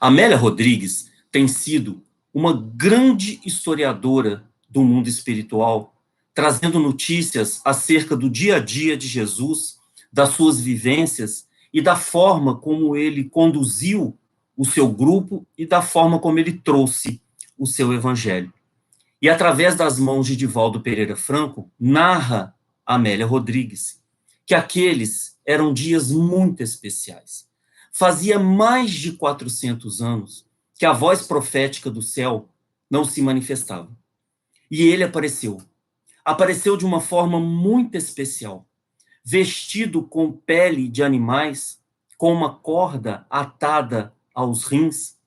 Amélia Rodrigues tem sido uma grande historiadora do mundo espiritual, trazendo notícias acerca do dia a dia de Jesus, das suas vivências e da forma como ele conduziu o seu grupo e da forma como ele trouxe o seu evangelho. E através das mãos de Divaldo Pereira Franco, narra Amélia Rodrigues que aqueles eram dias muito especiais. Fazia mais de 400 anos que a voz profética do céu não se manifestava. E ele apareceu. Apareceu de uma forma muito especial, vestido com pele de animais, com uma corda atada aos rins,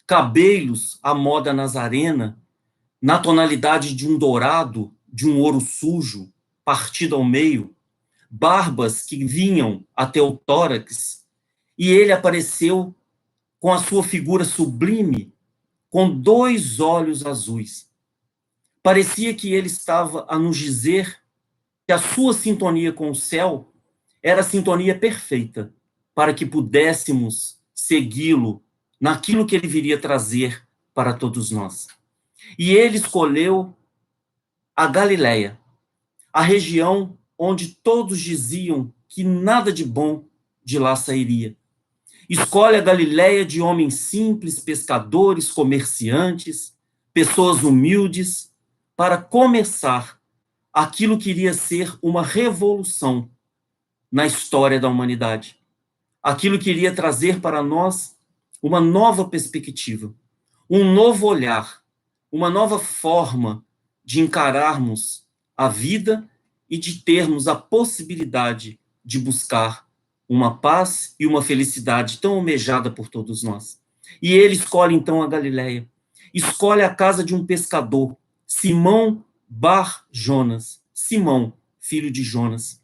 cabelos à moda nazarena, na tonalidade de um dourado, de um ouro sujo, partido ao meio, barbas que vinham até o tórax, e ele apareceu com a sua figura sublime, com 2 olhos azuis. Parecia que ele estava a nos dizer que a sua sintonia com o céu era a sintonia perfeita para que pudéssemos segui-lo naquilo que ele viria trazer para todos nós. E ele escolheu a Galileia, a região onde todos diziam que nada de bom de lá sairia. Escolhe a Galileia de homens simples, pescadores, comerciantes, pessoas humildes, para começar aquilo que iria ser uma revolução na história da humanidade. Aquilo que iria trazer para nós uma nova perspectiva, um novo olhar, uma nova forma de encararmos a vida e de termos a possibilidade de buscar uma paz e uma felicidade tão almejada por todos nós. E ele escolhe então a Galileia, escolhe a casa de um pescador, Simão Bar Jonas, Simão, filho de Jonas,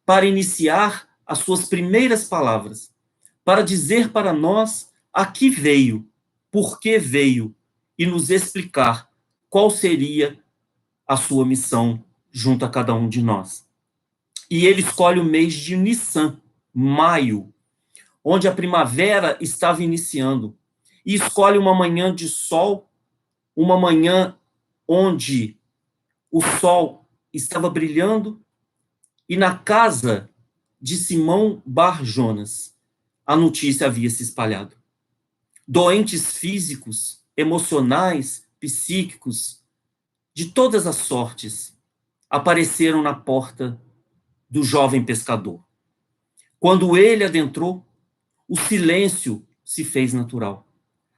para iniciar as suas primeiras palavras, para dizer para nós a que veio, por que veio, e nos explicar qual seria a sua missão junto a cada um de nós. E ele escolhe o mês de Nissan, maio, onde a primavera estava iniciando, e escolhe uma manhã de sol, uma manhã onde o sol estava brilhando, e na casa de Simão Bar Jonas, a notícia havia se espalhado. Doentes físicos, emocionais, psíquicos, de todas as sortes, apareceram na porta do jovem pescador. Quando ele adentrou, o silêncio se fez natural.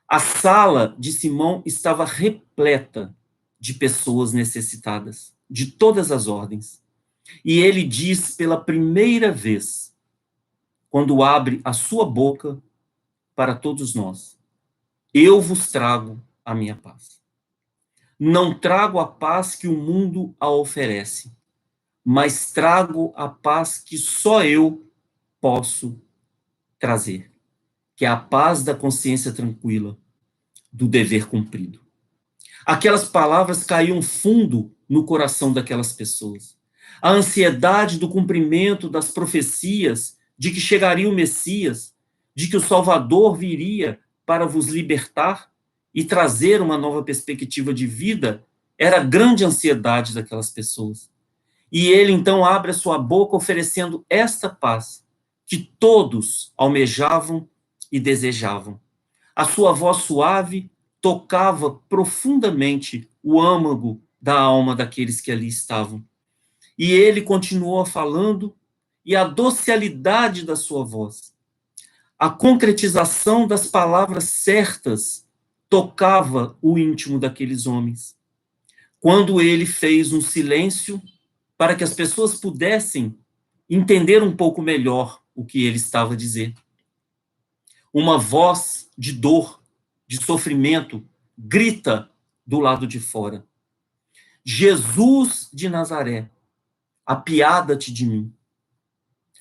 A sala de Simão estava repleta de pessoas necessitadas, de todas as ordens. E ele diz pela primeira vez, quando abre a sua boca para todos nós: eu vos trago a minha paz. Não trago a paz que o mundo a oferece, mas trago a paz que só eu posso trazer, que é a paz da consciência tranquila, do dever cumprido. Aquelas palavras caíam fundo no coração daquelas pessoas. A ansiedade do cumprimento das profecias de que chegaria o Messias, de que o Salvador viria para vos libertar e trazer uma nova perspectiva de vida, era a grande ansiedade daquelas pessoas. E ele então abre a sua boca oferecendo esta paz que todos almejavam e desejavam. A sua voz suave tocava profundamente o âmago da alma daqueles que ali estavam. E ele continuou falando, e a docilidade da sua voz, a concretização das palavras certas, tocava o íntimo daqueles homens. Quando ele fez um silêncio para que as pessoas pudessem entender um pouco melhor o que ele estava a dizer. Uma voz de dor, de sofrimento, grita do lado de fora: Jesus de Nazaré, apiada-te de mim.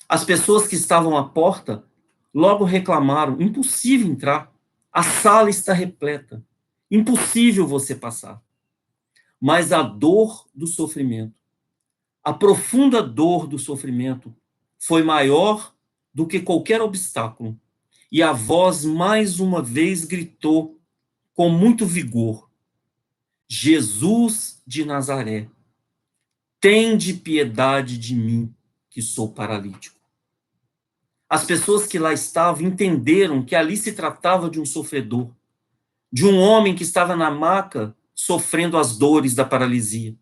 As pessoas que estavam à porta logo reclamaram: impossível entrar, a sala está repleta, impossível você passar. Mas a dor do sofrimento, a profunda dor do sofrimento, foi maior do que qualquer obstáculo. e a voz mais uma vez gritou com muito vigor: Jesus de Nazaré, tende piedade de mim, que sou paralítico. As pessoas que lá estavam entenderam que ali se tratava de um sofredor, de um homem que estava na maca sofrendo as dores da paralisia.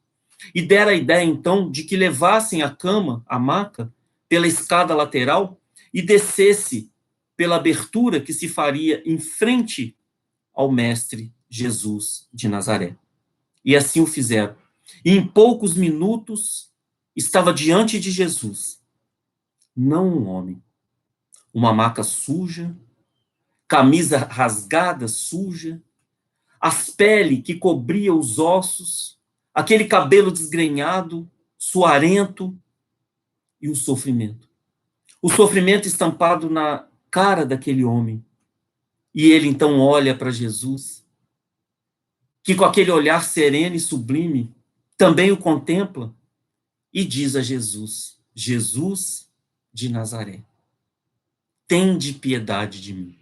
E deram a ideia, então, de que levassem a cama, a maca, pela escada lateral e descesse pela abertura que se faria em frente ao mestre Jesus de Nazaré. E assim o fizeram. E em poucos minutos estava diante de Jesus, não um homem, uma maca suja, camisa rasgada, suja, as peles que cobria os ossos, aquele cabelo desgrenhado, suarento, e o sofrimento. O sofrimento estampado na cara daquele homem. E ele então olha para Jesus, que com aquele olhar sereno e sublime, também o contempla, e diz a Jesus: Jesus de Nazaré, tende piedade de mim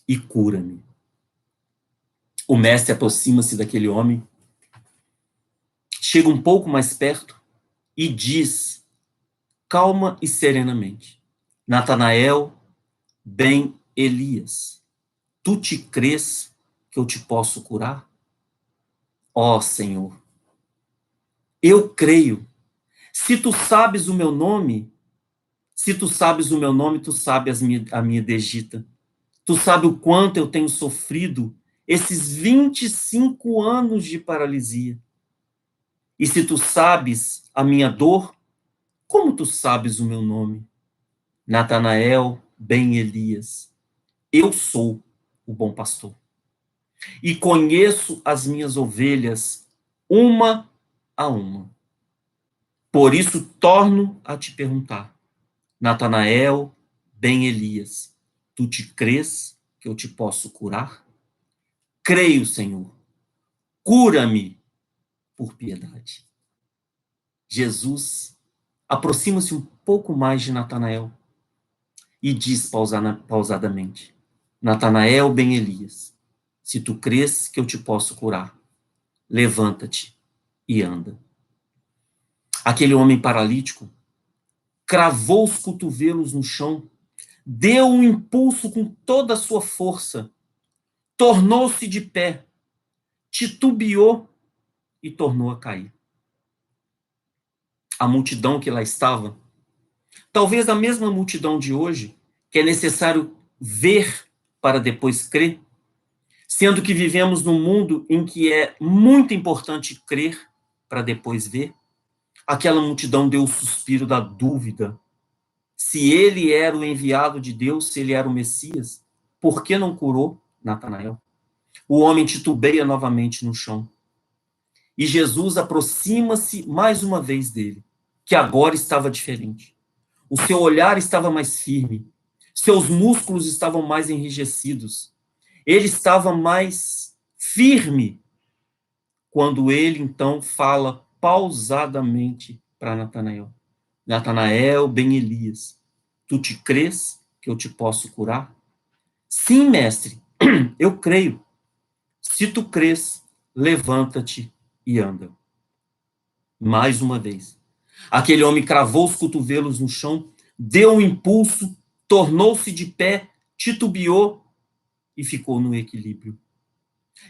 e cura-me. O mestre aproxima-se daquele homem, chega um pouco mais perto e diz, calma e serenamente: Natanael, ben Elias, tu te crês que eu te posso curar? Ó Senhor, eu creio. Se tu sabes o meu nome, tu sabes a minha dedita. Tu sabes o quanto eu tenho sofrido esses 25 anos de paralisia. E se tu sabes a minha dor, como tu sabes o meu nome? Natanael, ben Elias, eu sou o bom pastor. E conheço as minhas ovelhas, uma a uma. Por isso torno a te perguntar, Natanael, ben Elias, tu te crês que eu te posso curar? Creio, Senhor. Cura-me por piedade. Jesus aproxima-se um pouco mais de Natanael e diz pausadamente: Natanael, ben Elias, se tu crês que eu te posso curar, levanta-te e anda. Aquele homem paralítico cravou os cotovelos no chão, deu um impulso com toda a sua força, tornou-se de pé, titubeou e tornou a cair. A multidão que lá estava, talvez a mesma multidão de hoje, que é necessário ver para depois crer, sendo que vivemos num mundo em que é muito importante crer para depois ver, aquela multidão deu o suspiro da dúvida. Se ele era o enviado de Deus, se ele era o Messias, por que não curou Natanael? O homem titubeia novamente no chão. E Jesus aproxima-se mais uma vez dele, que agora estava diferente. O seu olhar estava mais firme, seus músculos estavam mais enrijecidos. Ele estava mais firme quando ele então fala pausadamente para Natanael: Natanael, ben Elias, tu te crês que eu te posso curar? Sim, mestre, eu creio. Se tu crês, levanta-te e anda. Mais uma vez. Aquele homem cravou os cotovelos no chão, deu um impulso, tornou-se de pé, titubeou e ficou no equilíbrio.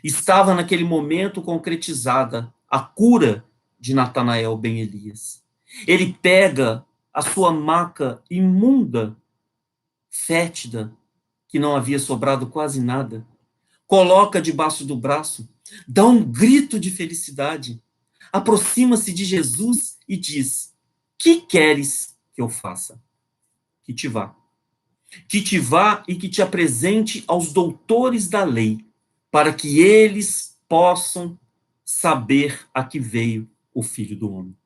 Estava naquele momento concretizada a cura de Natanael ben Elias. Ele pega a sua maca imunda, fétida, que não havia sobrado quase nada, coloca debaixo do braço, dá um grito de felicidade, aproxima-se de Jesus e diz: que queres que eu faça? Que te vá. Que te vá e que te apresente aos doutores da lei, para que eles possam saber a que veio o Filho do Homem.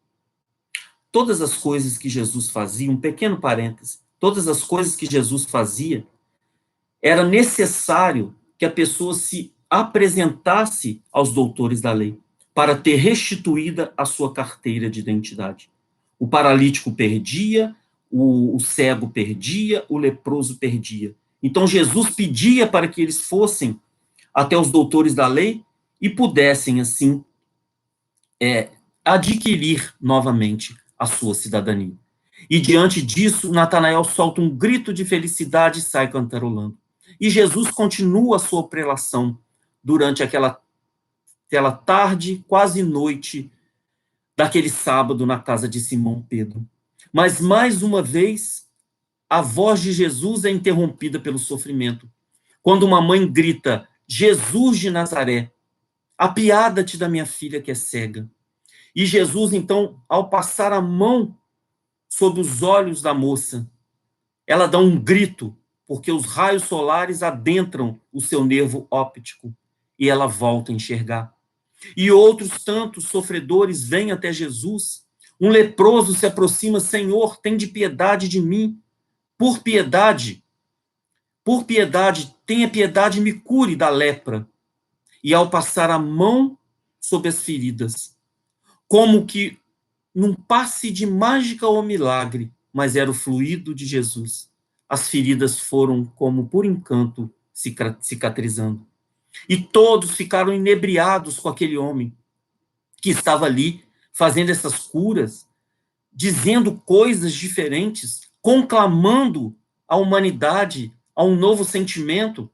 Todas as coisas que Jesus fazia, um pequeno parêntese, todas as coisas que Jesus fazia, era necessário que a pessoa se apresentasse aos doutores da lei, para ter restituída a sua carteira de identidade. O paralítico perdia, o cego perdia, o leproso perdia. Então Jesus pedia para que eles fossem até os doutores da lei e pudessem, assim, adquirir novamente a sua cidadania. E diante disso, Natanael solta um grito de felicidade e sai cantarolando. E Jesus continua a sua prelação durante aquela tarde, quase noite, daquele sábado na casa de Simão Pedro. Mas, mais uma vez, a voz de Jesus é interrompida pelo sofrimento. Quando uma mãe grita, Jesus de Nazaré, apiada-te da minha filha que é cega. E Jesus, então, ao passar a mão sobre os olhos da moça, ela dá um grito, porque os raios solares adentram o seu nervo óptico e ela volta a enxergar. E outros tantos sofredores vêm até Jesus. Um leproso se aproxima, Senhor, tem de piedade de mim. Por piedade, tenha piedade e me cure da lepra. E ao passar a mão sobre as feridas, como que num passe de mágica ou milagre, mas era o fluido de Jesus, as feridas foram como por encanto cicatrizando. E todos ficaram inebriados com aquele homem que estava ali fazendo essas curas, dizendo coisas diferentes, conclamando a humanidade a um novo sentimento.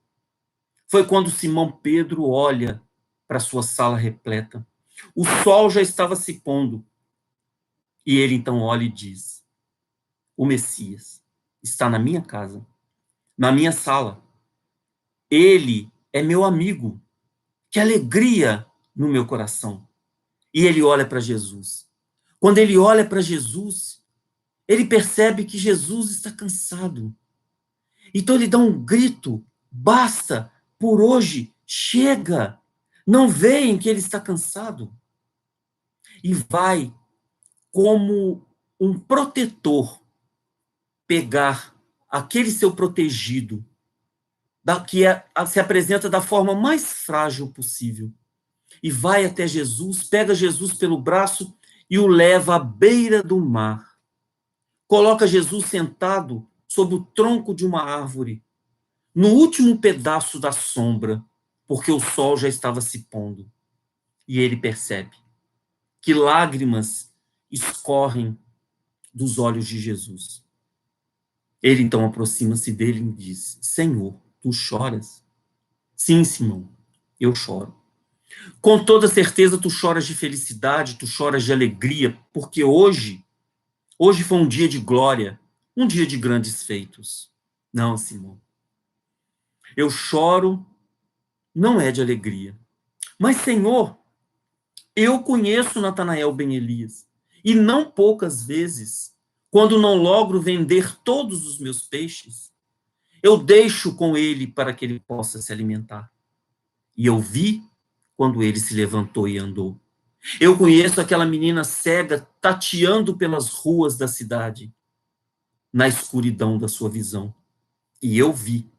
Foi quando Simão Pedro olha para sua sala repleta. O sol já estava se pondo. E ele então olha e diz: o Messias está na minha casa, na minha sala. Ele é meu amigo. Que alegria no meu coração. E ele olha para Jesus. Quando ele olha para Jesus, ele percebe que Jesus está cansado. Então ele dá um grito: basta, por hoje, chega. Não veem que ele está cansado? E vai, como um protetor, pegar aquele seu protegido, que se apresenta da forma mais frágil possível, e vai até Jesus, pega Jesus pelo braço e o leva à beira do mar. Coloca Jesus sentado sob o tronco de uma árvore, no último pedaço da sombra, porque o sol já estava se pondo. E ele percebe que lágrimas escorrem dos olhos de Jesus. Ele então aproxima-se dele e diz: Senhor, tu choras? Sim, Simão, eu choro. Com toda certeza tu choras de felicidade, tu choras de alegria, porque hoje foi um dia de glória, um dia de grandes feitos. Não, Simão. Eu choro não é de alegria. Mas, Senhor, eu conheço Natanael ben Elias, e não poucas vezes, quando não logro vender todos os meus peixes, eu deixo com ele para que ele possa se alimentar. E eu vi quando ele se levantou e andou. Eu conheço aquela menina cega tateando pelas ruas da cidade, na escuridão da sua visão. E eu vi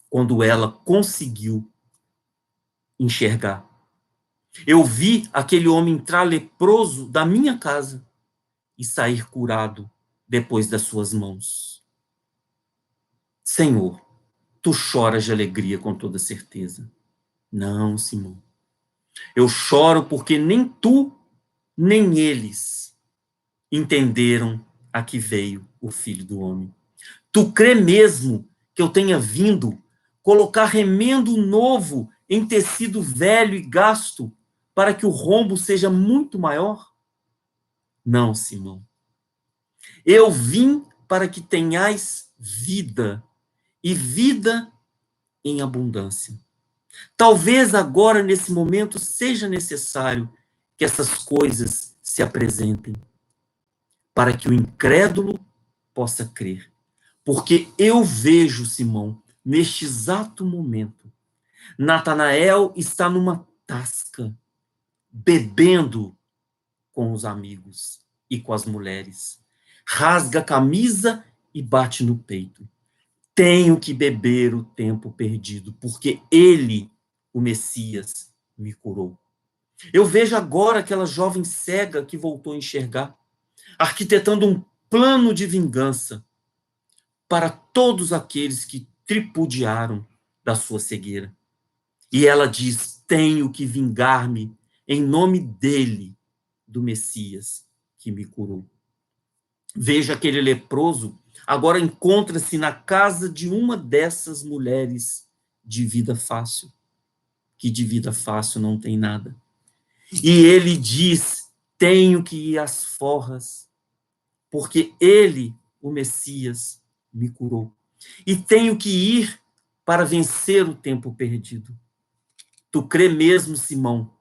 quando ela conseguiu enxergar. Eu vi aquele homem entrar leproso da minha casa e sair curado depois das suas mãos. Senhor, tu choras de alegria com toda certeza. Não, Simão. Eu choro porque nem tu, nem eles entenderam a que veio o Filho do Homem. Tu crê mesmo que eu tenha vindo colocar remendo novo em tecido velho e gasto para que o rombo seja muito maior? Não, Simão. Eu vim para que tenhais vida, e vida em abundância. Talvez agora, nesse momento, seja necessário que essas coisas se apresentem, para que o incrédulo possa crer. Porque eu vejo, Simão, neste exato momento, Natanael está numa tasca, bebendo com os amigos e com as mulheres. Rasga a camisa e bate no peito. Tenho que beber o tempo perdido, porque ele, o Messias, me curou. Eu vejo agora aquela jovem cega que voltou a enxergar, arquitetando um plano de vingança para todos aqueles que tripudiaram da sua cegueira. E ela diz: tenho que vingar-me em nome dele, do Messias que me curou. Veja, aquele leproso agora encontra-se na casa de uma dessas mulheres de vida fácil, que de vida fácil não tem nada. E ele diz: tenho que ir às forras, porque ele, o Messias, me curou. E tenho que ir para vencer o tempo perdido. Tu crê mesmo, Simão,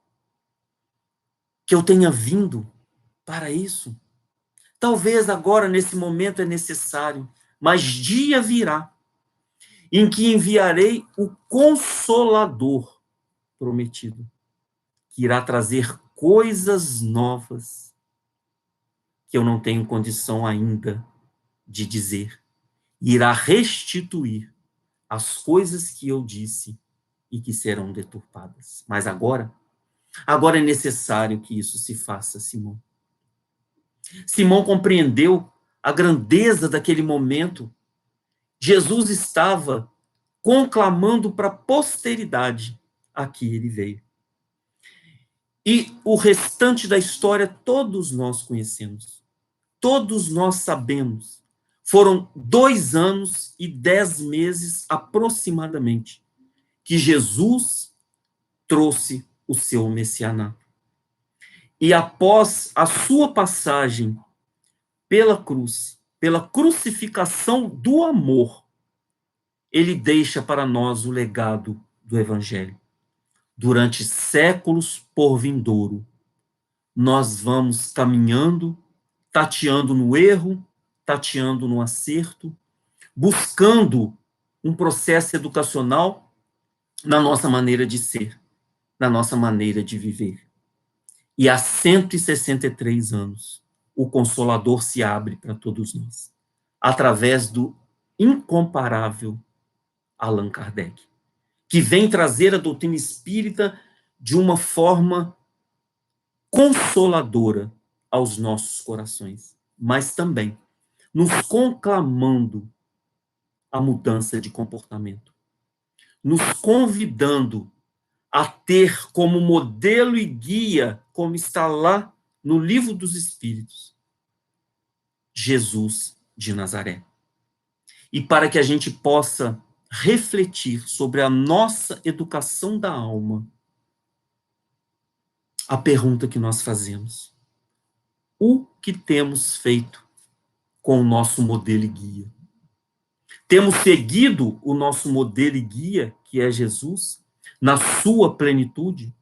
que eu tenha vindo para isso? Talvez agora, nesse momento, é necessário, mas dia virá em que enviarei o Consolador prometido, que irá trazer coisas novas que eu não tenho condição ainda de dizer. Irá restituir as coisas que eu disse e que serão deturpadas. Mas agora é necessário que isso se faça, Simão. Simão compreendeu a grandeza daquele momento. Jesus estava conclamando para a posteridade a que ele veio. E o restante da história todos nós conhecemos. Todos nós sabemos. Foram 2 anos e 10 meses, aproximadamente, que Jesus trouxe o seu messianato. E após a sua passagem pela cruz, pela crucificação do amor, ele deixa para nós o legado do Evangelho. Durante séculos por vindouro, nós vamos caminhando, tateando no erro, tateando no acerto, buscando um processo educacional na nossa maneira de ser, na nossa maneira de viver. E há 163 anos, o Consolador se abre para todos nós, através do incomparável Allan Kardec, que vem trazer a doutrina espírita de uma forma consoladora aos nossos corações, mas também nos conclamando a mudança de comportamento, nos convidando a ter como modelo e guia, como está lá no Livro dos Espíritos, Jesus de Nazaré. E para que a gente possa refletir sobre a nossa educação da alma, a pergunta que nós fazemos: o que temos feito com o nosso modelo e guia? Temos seguido o nosso modelo e guia, que é Jesus, na sua plenitude,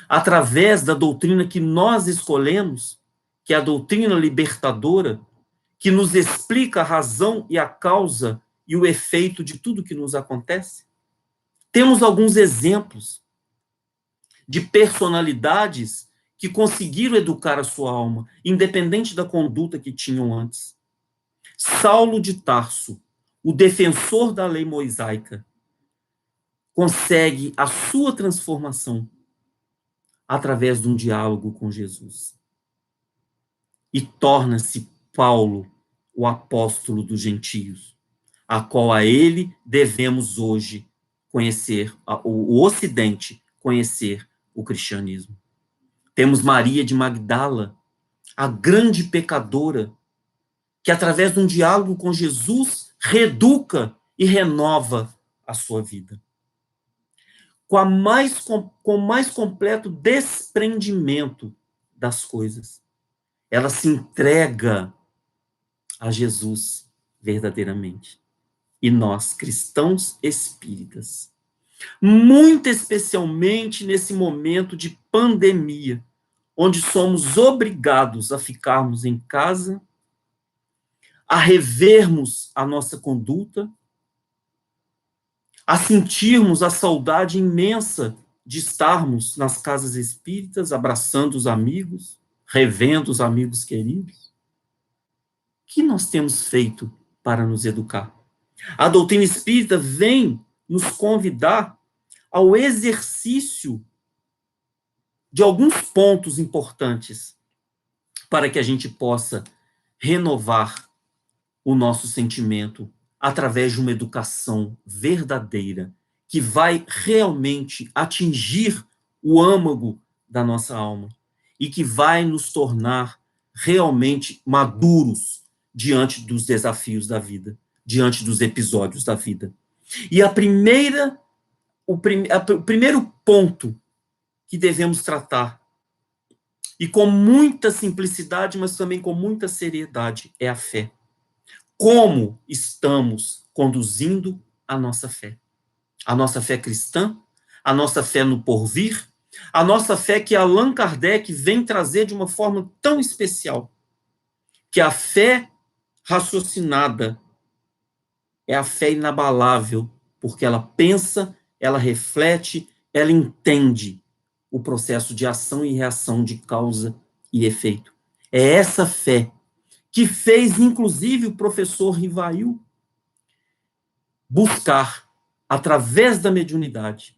através da doutrina que nós escolhemos, que é a doutrina libertadora, que nos explica a razão e a causa e o efeito de tudo que nos acontece? Temos alguns exemplos de personalidades que conseguiram educar a sua alma, independente da conduta que tinham antes. Saulo de Tarso, o defensor da lei mosaica, consegue a sua transformação através de um diálogo com Jesus. E torna-se Paulo, o apóstolo dos gentios, a qual a ele devemos hoje conhecer, o Ocidente conhecer o cristianismo. Temos Maria de Magdala, a grande pecadora, que através de um diálogo com Jesus reeduca e renova a sua vida. Com mais completo desprendimento das coisas, ela se entrega a Jesus verdadeiramente. E nós, cristãos espíritas, muito especialmente nesse momento de pandemia, onde somos obrigados a ficarmos em casa, a revermos a nossa conduta, a sentirmos a saudade imensa de estarmos nas casas espíritas, abraçando os amigos, revendo os amigos queridos. O que nós temos feito para nos educar? A doutrina espírita vem nos convidar ao exercício de alguns pontos importantes para que a gente possa renovar o nosso sentimento através de uma educação verdadeira, que vai realmente atingir o âmago da nossa alma e que vai nos tornar realmente maduros diante dos desafios da vida, diante dos episódios da vida. E o primeiro ponto que devemos tratar, e com muita simplicidade, mas também com muita seriedade, é a fé. Como estamos conduzindo a nossa fé? A nossa fé cristã, a nossa fé no porvir, a nossa fé que Allan Kardec vem trazer de uma forma tão especial, que a fé raciocinada é a fé inabalável, porque ela pensa, ela reflete, ela entende o processo de ação e reação de causa e efeito. É essa fé que fez, inclusive, o professor Rivail buscar, através da mediunidade,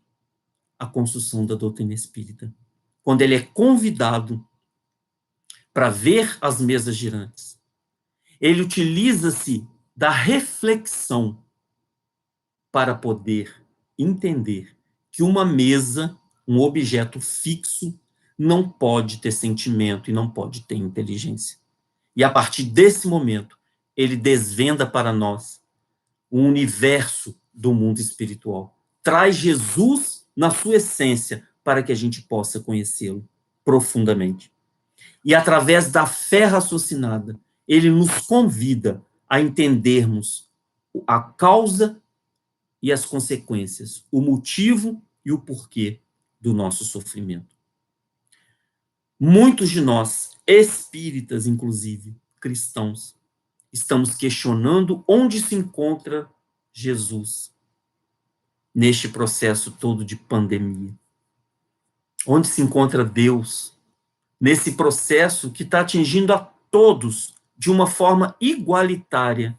a construção da doutrina espírita. Quando ele é convidado para ver as mesas girantes, ele utiliza-se da reflexão para poder entender que uma mesa, um objeto fixo, não pode ter sentimento e não pode ter inteligência. E a partir desse momento, ele desvenda para nós o universo do mundo espiritual. Traz Jesus na sua essência para que a gente possa conhecê-lo profundamente. E através da fé raciocinada, ele nos convida a entendermos a causa e as consequências, o motivo e o porquê do nosso sofrimento. Muitos de nós, espíritas inclusive, cristãos, estamos questionando onde se encontra Jesus neste processo todo de pandemia. Onde se encontra Deus nesse processo que está atingindo a todos de uma forma igualitária,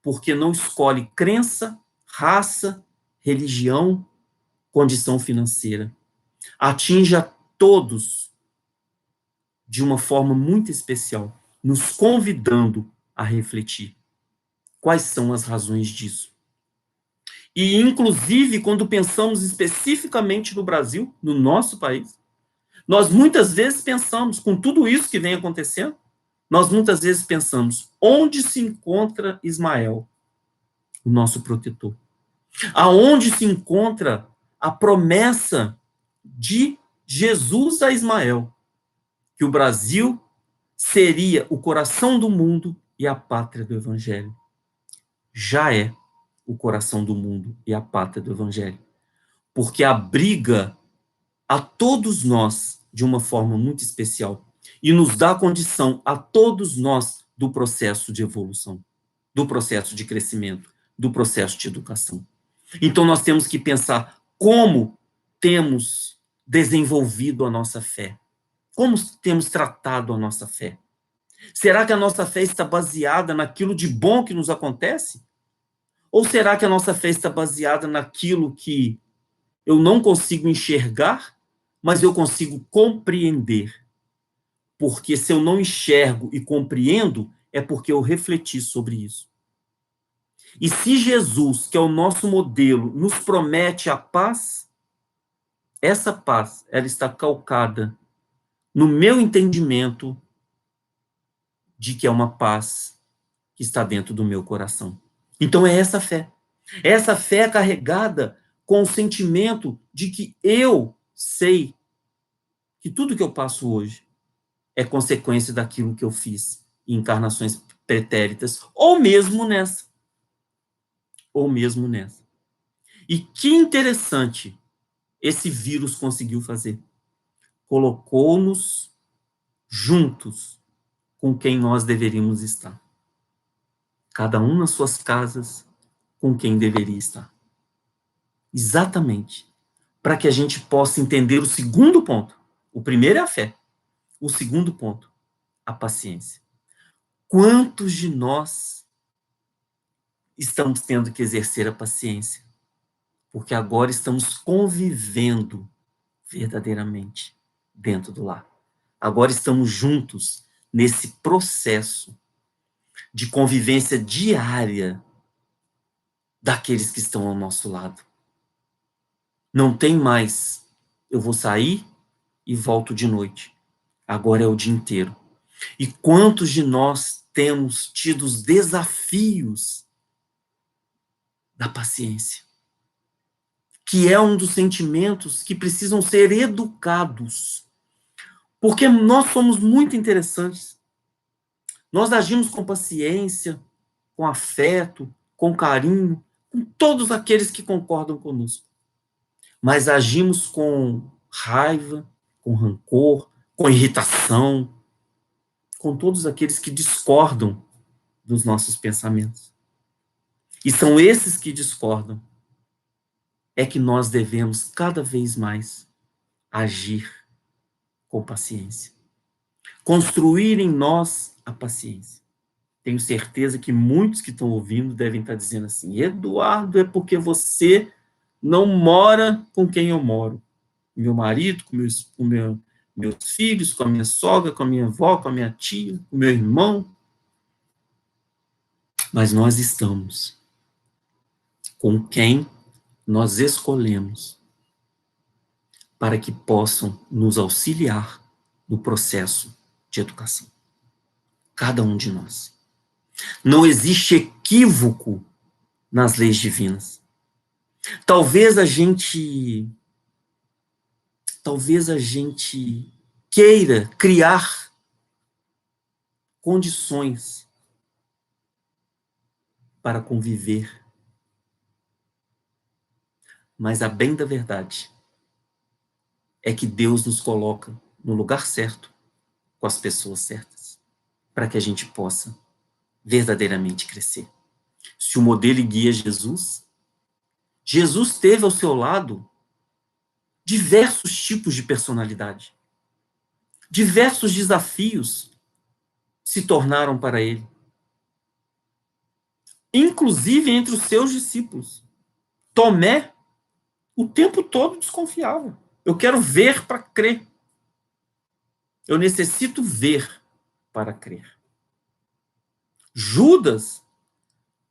porque não escolhe crença, raça, religião, condição financeira. Atinge a todos de uma forma muito especial, nos convidando a refletir. Quais são as razões disso? E, inclusive, quando pensamos especificamente no Brasil, no nosso país, nós muitas vezes pensamos, com tudo isso que vem acontecendo, nós muitas vezes pensamos, onde se encontra Ismael, o nosso protetor? Aonde se encontra a promessa de Jesus a Ismael, que o Brasil seria o coração do mundo e a pátria do Evangelho? Já é o coração do mundo e a pátria do Evangelho, porque abriga a todos nós de uma forma muito especial e nos dá condição a todos nós do processo de evolução, do processo de crescimento, do processo de educação. Então nós temos que pensar como temos desenvolvido a nossa fé, como temos tratado a nossa fé. Será que a nossa fé está baseada naquilo de bom que nos acontece? Ou será que a nossa fé está baseada naquilo que eu não consigo enxergar, mas eu consigo compreender? Porque se eu não enxergo e compreendo, é porque eu refleti sobre isso. E se Jesus, que é o nosso modelo, nos promete a paz, essa paz, ela está calcada no meu entendimento de que é uma paz que está dentro do meu coração. Então é essa fé. Essa fé é carregada com o sentimento de que eu sei que tudo que eu passo hoje é consequência daquilo que eu fiz em encarnações pretéritas, ou mesmo nessa. Ou mesmo nessa. E que interessante esse vírus conseguiu fazer. Colocou-nos juntos com quem nós deveríamos estar. Cada um nas suas casas, com quem deveria estar. Exatamente. Para que a gente possa entender o segundo ponto. O primeiro é a fé. O segundo ponto, a paciência. Quantos de nós estamos tendo que exercer a paciência? Porque agora estamos convivendo verdadeiramente dentro do lar. Agora estamos juntos nesse processo de convivência diária daqueles que estão ao nosso lado. Não tem mais, eu vou sair e volto de noite. Agora é o dia inteiro. E quantos de nós temos tido os desafios da paciência, que é um dos sentimentos que precisam ser educados, porque nós somos muito interessantes. Nós agimos com paciência, com afeto, com carinho, com todos aqueles que concordam conosco. Mas agimos com raiva, com rancor, com irritação, com todos aqueles que discordam dos nossos pensamentos. E são esses que discordam é que nós devemos cada vez mais agir com paciência. Construir em nós a paciência. Tenho certeza que muitos que estão ouvindo devem estar dizendo assim: Eduardo, é porque você não mora com quem eu moro. Meu marido, com meus filhos, com a minha sogra, com a minha avó, com a minha tia, com o meu irmão. Mas nós estamos com quem nós escolhemos para que possam nos auxiliar no processo de educação. Cada um de nós. Não existe equívoco nas leis divinas. Talvez a gente queira criar condições para conviver. Mas a bem da verdade é que Deus nos coloca no lugar certo, com as pessoas certas, para que a gente possa verdadeiramente crescer. Se o modelo guia Jesus, Jesus teve ao seu lado diversos tipos de personalidade. Diversos desafios se tornaram para ele. Inclusive entre os seus discípulos. Tomé, o tempo todo desconfiava. Eu quero ver para crer. Eu necessito ver para crer. Judas,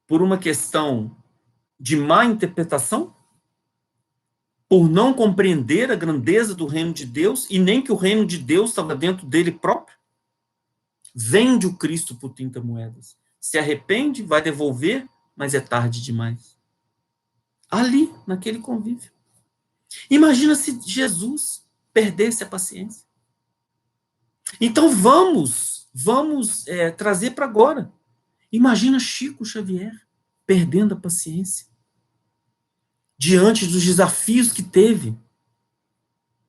por uma questão de má interpretação, por não compreender a grandeza do reino de Deus e nem que o reino de Deus estava dentro dele próprio, vende o Cristo por 30 moedas. Se arrepende, vai devolver, mas é tarde demais. Ali, naquele convívio. Imagina se Jesus perdesse a paciência. Então vamos trazer para agora. Imagina Chico Xavier perdendo a paciência diante dos desafios que teve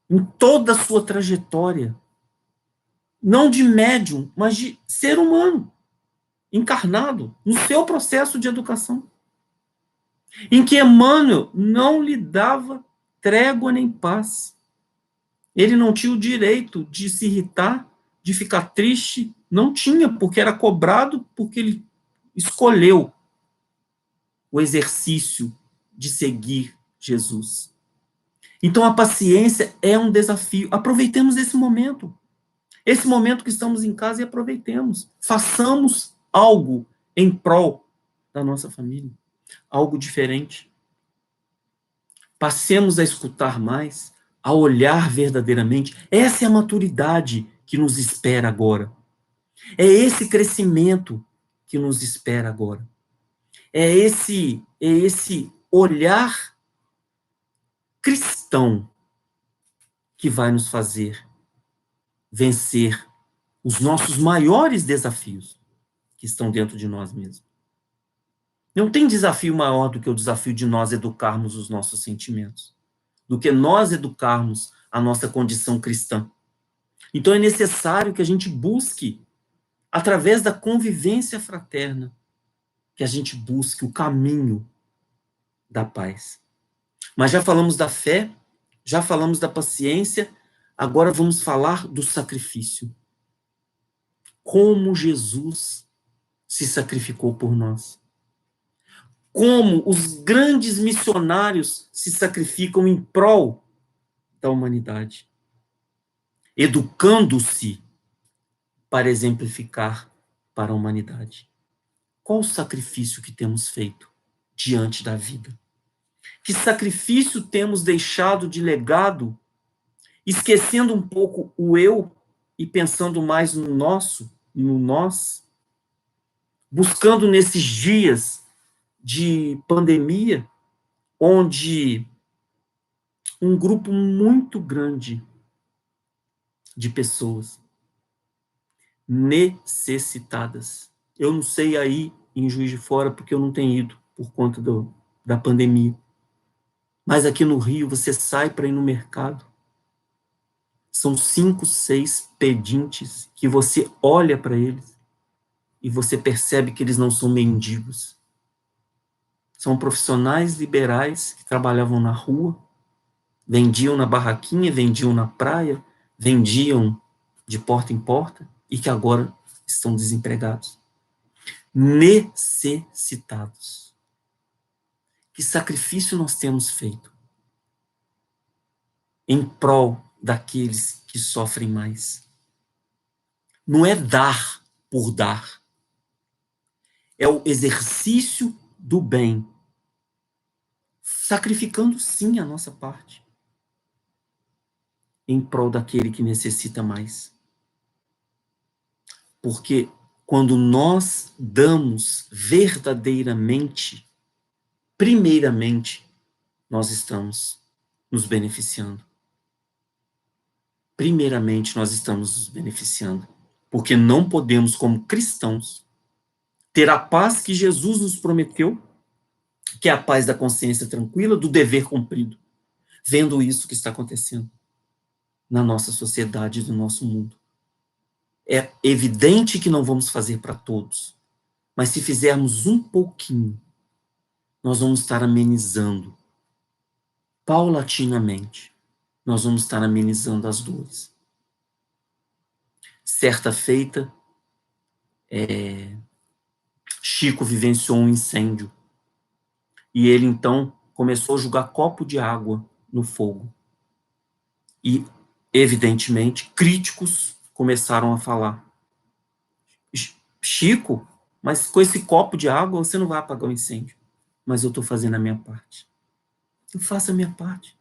em toda a sua trajetória, não de médium, mas de ser humano, encarnado no seu processo de educação, em que Emmanuel não lhe dava trégua nem paz. Ele não tinha o direito de se irritar, de ficar triste, não tinha, porque era cobrado, porque ele escolheu o exercício de seguir Jesus. Então a paciência é um desafio. Aproveitemos esse momento que estamos em casa, e aproveitemos. Façamos algo em prol da nossa família, algo diferente. Passemos a escutar mais, a olhar verdadeiramente. Essa é a maturidade que nos espera agora. É esse crescimento que nos espera agora. É esse olhar cristão que vai nos fazer vencer os nossos maiores desafios que estão dentro de nós mesmos. Não tem desafio maior do que o desafio de nós educarmos os nossos sentimentos, do que nós educarmos a nossa condição cristã. Então é necessário que a gente busque, através da convivência fraterna, que a gente busque o caminho da paz. Mas já falamos da fé, já falamos da paciência, agora vamos falar do sacrifício. Como Jesus se sacrificou por nós. Como os grandes missionários se sacrificam em prol da humanidade, educando-se para exemplificar para a humanidade. Qual o sacrifício que temos feito diante da vida? Que sacrifício temos deixado de legado, esquecendo um pouco o eu e pensando mais no nosso, no nós? Buscando nesses dias de pandemia, onde um grupo muito grande de pessoas necessitadas. Eu não sei aí em Juiz de Fora, porque eu não tenho ido por conta da pandemia. Mas aqui no Rio, você sai para ir no mercado, são 5, 6 pedintes que você olha para eles e você percebe que eles não são mendigos. São profissionais liberais que trabalhavam na rua, vendiam na barraquinha, vendiam na praia, vendiam de porta em porta e que agora estão desempregados. Necessitados. Que sacrifício nós temos feito em prol daqueles que sofrem mais? Não é dar por dar. É o exercício do bem, sacrificando sim a nossa parte em prol daquele que necessita mais. Porque quando nós damos verdadeiramente, primeiramente, nós estamos nos beneficiando. Primeiramente, nós estamos nos beneficiando. Porque não podemos, como cristãos, ter a paz que Jesus nos prometeu, que é a paz da consciência tranquila, do dever cumprido, vendo isso que está acontecendo na nossa sociedade, no nosso mundo. É evidente que não vamos fazer para todos, mas se fizermos um pouquinho, nós vamos estar amenizando, paulatinamente, nós vamos estar amenizando as dores. Certa feita, Chico vivenciou um incêndio, e ele então começou a jogar copo de água no fogo. E, evidentemente, críticos começaram a falar: Chico, mas com esse copo de água você não vai apagar o incêndio. Mas eu estou fazendo a minha parte. Eu faço a minha parte.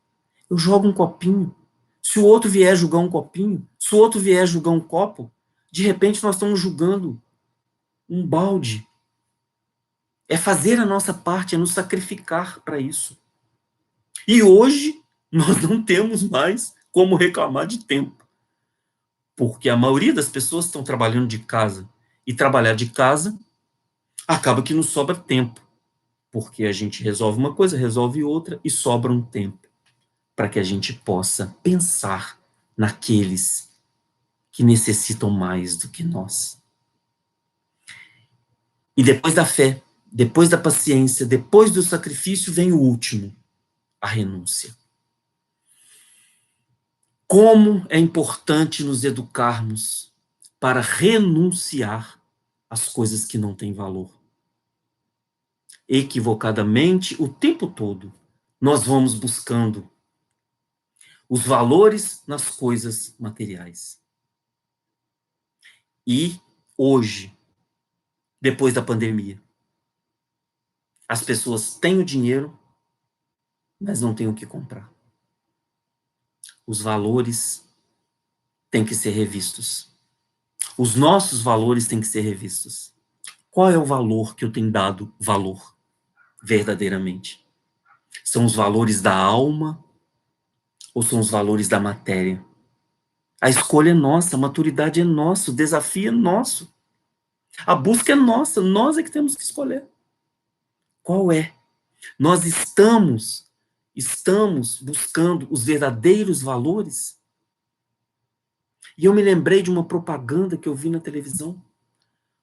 Eu jogo um copinho. Se o outro vier julgar um copinho, se o outro vier julgar um copo, de repente nós estamos julgando um balde. É fazer a nossa parte, é nos sacrificar para isso. E hoje nós não temos mais como reclamar de tempo. Porque a maioria das pessoas estão trabalhando de casa. E trabalhar de casa acaba que nos sobra tempo. Porque a gente resolve uma coisa, resolve outra e sobra um tempo para que a gente possa pensar naqueles que necessitam mais do que nós. E depois da fé, depois da paciência, depois do sacrifício, vem o último, a renúncia. Como é importante nos educarmos para renunciar às coisas que não têm valor. Equivocadamente, o tempo todo, nós vamos buscando os valores nas coisas materiais. E hoje, depois da pandemia, as pessoas têm o dinheiro, mas não têm o que comprar. Os valores têm que ser revistos. Os nossos valores têm que ser revistos. Qual é o valor que eu tenho dado valor, verdadeiramente? São os valores da alma ou são os valores da matéria? A escolha é nossa, a maturidade é nossa, o desafio é nosso. A busca é nossa, nós é que temos que escolher. Qual é? Nós estamos buscando os verdadeiros valores? E eu me lembrei de uma propaganda que eu vi na televisão,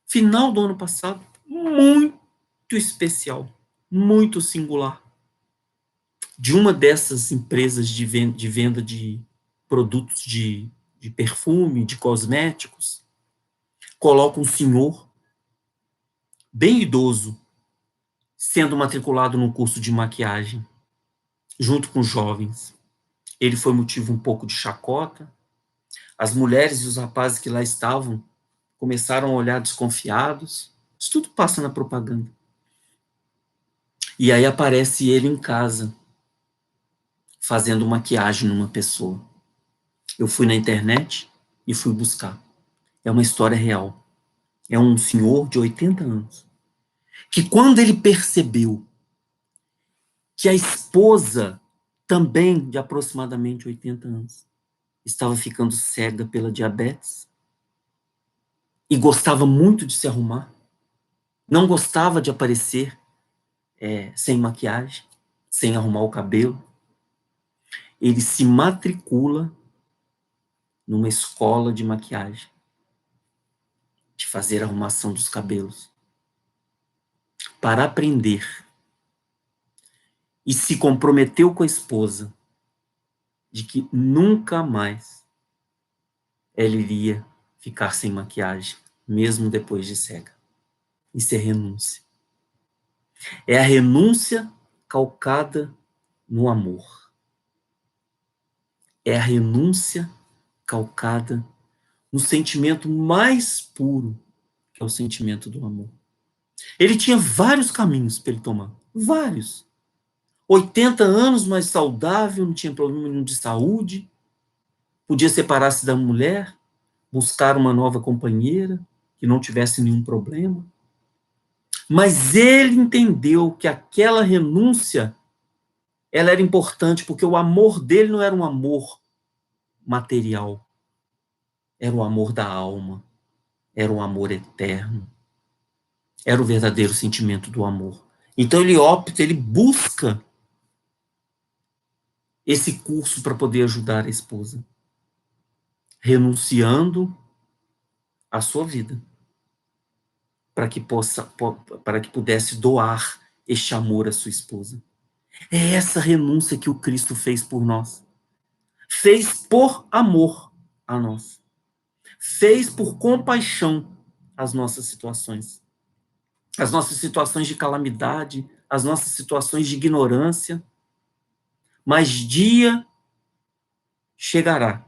final do ano passado, muito especial, muito singular, de uma dessas empresas de venda de produtos de perfume, de cosméticos. Coloca um senhor bem idoso sendo matriculado num curso de maquiagem, junto com jovens. Ele foi motivo um pouco de chacota. As mulheres e os rapazes que lá estavam começaram a olhar desconfiados. Isso tudo passa na propaganda. E aí aparece ele em casa, fazendo maquiagem numa pessoa. Eu fui na internet e fui buscar. É uma história real. É um senhor de 80 anos, que quando ele percebeu que a esposa, também de aproximadamente 80 anos, estava ficando cega pela diabetes e gostava muito de se arrumar, não gostava de aparecer sem maquiagem, sem arrumar o cabelo, ele se matricula numa escola de maquiagem, de fazer a arrumação dos cabelos, para aprender, e se comprometeu com a esposa de que nunca mais ela iria ficar sem maquiagem, mesmo depois de cega. Isso é renúncia. É a renúncia calcada no amor. É a renúncia calcada no sentimento mais puro, que é o sentimento do amor. Ele tinha vários caminhos para ele tomar. Vários. 80 anos, mais saudável, não tinha problema nenhum de saúde, podia separar-se da mulher, buscar uma nova companheira, que não tivesse nenhum problema. Mas ele entendeu que aquela renúncia, ela era importante, porque o amor dele não era um amor material, era o amor da alma, era um amor eterno, era o verdadeiro sentimento do amor. Então ele opta, ele busca esse curso para poder ajudar a esposa, renunciando à sua vida, para que pudesse doar este amor à sua esposa. É essa renúncia que o Cristo fez por nós. Fez por amor a nós. Fez por compaixão as nossas situações. As nossas situações de calamidade, as nossas situações de ignorância. Mas dia chegará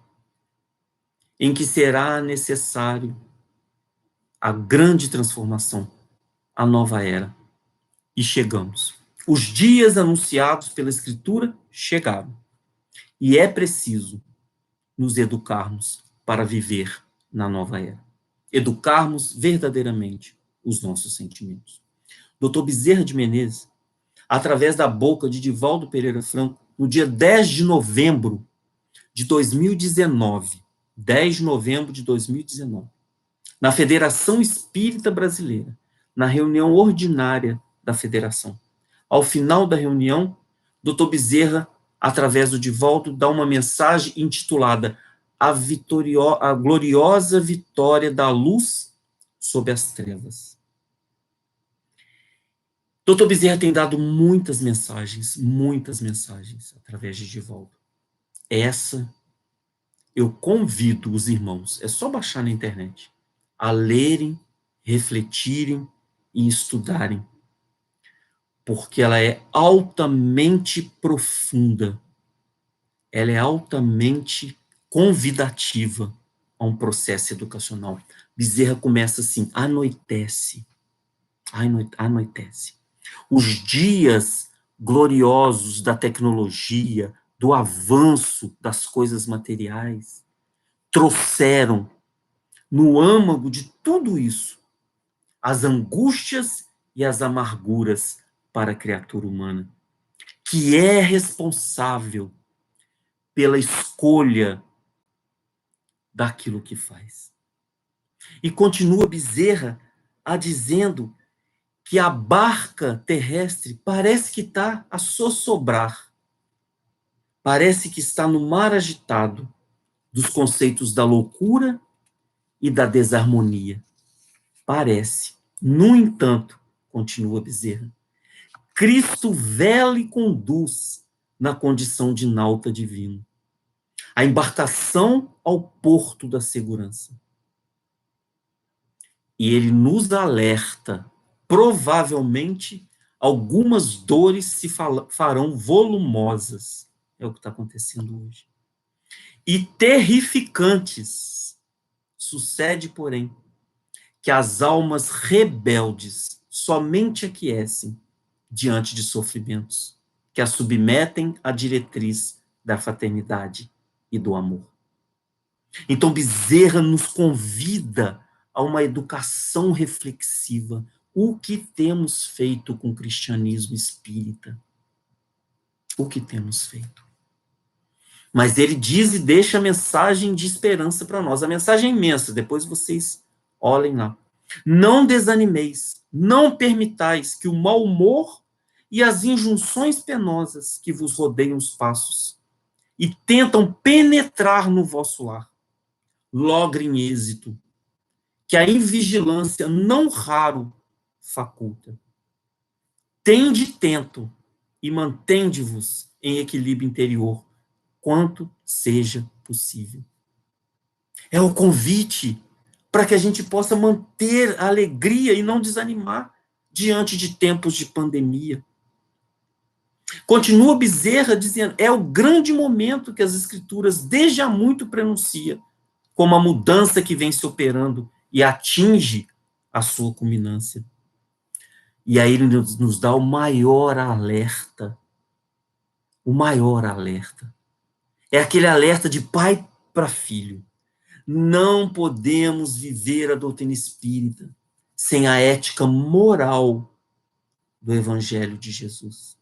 em que será necessário a grande transformação, a nova era. E chegamos. Os dias anunciados pela Escritura chegaram. E é preciso nos educarmos para viver na nova era. Educarmos verdadeiramente os nossos sentimentos. Dr. Bezerra de Menezes, através da boca de Divaldo Pereira Franco, no dia 10 de novembro de 2019, 10 de novembro de 2019, na Federação Espírita Brasileira, na reunião ordinária da Federação. Ao final da reunião, Dr. Bezerra, através do Divaldo, dá uma mensagem intitulada A Gloriosa Vitória da Luz sobre as Trevas. Dr. Bezerra tem dado muitas mensagens através de Divaldo. Essa, eu convido os irmãos, é só baixar na internet, a lerem, refletirem e estudarem, porque ela é altamente profunda, ela é altamente convidativa a um processo educacional. Bezerra começa assim, anoitece. Os dias gloriosos da tecnologia, do avanço das coisas materiais, trouxeram no âmago de tudo isso as angústias e as amarguras para a criatura humana, que é responsável pela escolha daquilo que faz. E continua Bezerra dizendo que a barca terrestre parece que está a sossobrar, parece que está no mar agitado dos conceitos da loucura e da desarmonia. Parece. No entanto, continua Bezerra, Cristo vela e conduz na condição de nauta divino, a embarcação ao porto da segurança. E ele nos alerta, provavelmente, algumas dores se farão volumosas. É o que está acontecendo hoje. E terrificantes. Sucede, porém, que as almas rebeldes somente aquecem diante de sofrimentos que a submetem à diretriz da fraternidade e do amor. Então, Bezerra nos convida a uma educação reflexiva. O que temos feito com o cristianismo espírita? O que temos feito? Mas ele diz e deixa a mensagem de esperança para nós. A mensagem é imensa, depois vocês olhem lá. Não desanimeis, não permitais que o mau humor e as injunções penosas que vos rodeiam os passos e tentam penetrar no vosso lar, logrem êxito, que a invigilância não raro faculta. Tende tento e mantende-vos em equilíbrio interior, quanto seja possível. É o convite para que a gente possa manter a alegria e não desanimar diante de tempos de pandemia. Continua Bezerra dizendo, é o grande momento que as escrituras desde há muito prenuncia, como a mudança que vem se operando e atinge a sua culminância. E aí ele nos dá o maior alerta. O maior alerta. É aquele alerta de pai para filho. Não podemos viver a doutrina espírita sem a ética moral do Evangelho de Jesus.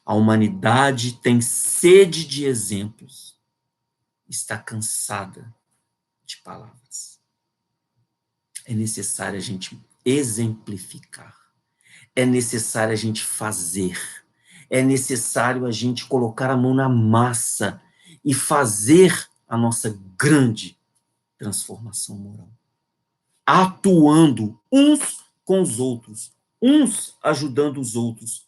A humanidade tem sede de exemplos. Está cansada de palavras. É necessário a gente exemplificar. É necessário a gente fazer. É necessário a gente colocar a mão na massa e fazer a nossa grande transformação moral. Atuando uns com os outros, uns ajudando os outros,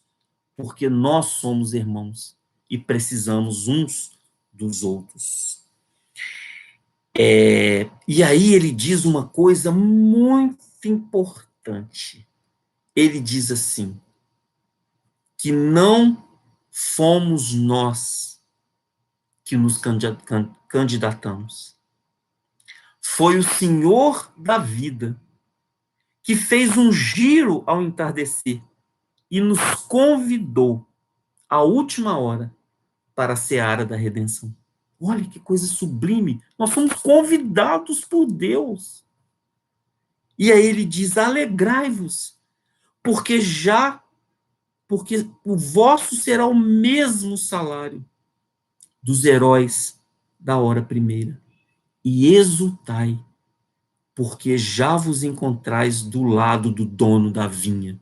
porque nós somos irmãos e precisamos uns dos outros. E aí ele diz uma coisa muito importante. Ele diz assim, que não fomos nós que nos candidatamos. Foi o Senhor da vida que fez um giro ao entardecer e nos convidou à última hora para a seara da redenção. Olha que coisa sublime. Nós somos convidados por Deus. E aí ele diz, alegrai-vos, porque o vosso será o mesmo salário dos heróis da hora primeira. E exultai, porque já vos encontrais do lado do dono da vinha,